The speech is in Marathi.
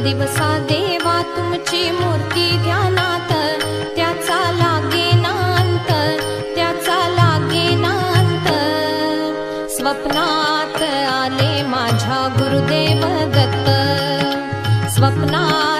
दिवसा देवा तुमची मूर्ती ध्यानात, त्याचा लागेनांत, त्याचा लागेनांत। स्वप्नात आले माझ्या गुरुदेव दत्त, स्वप्नात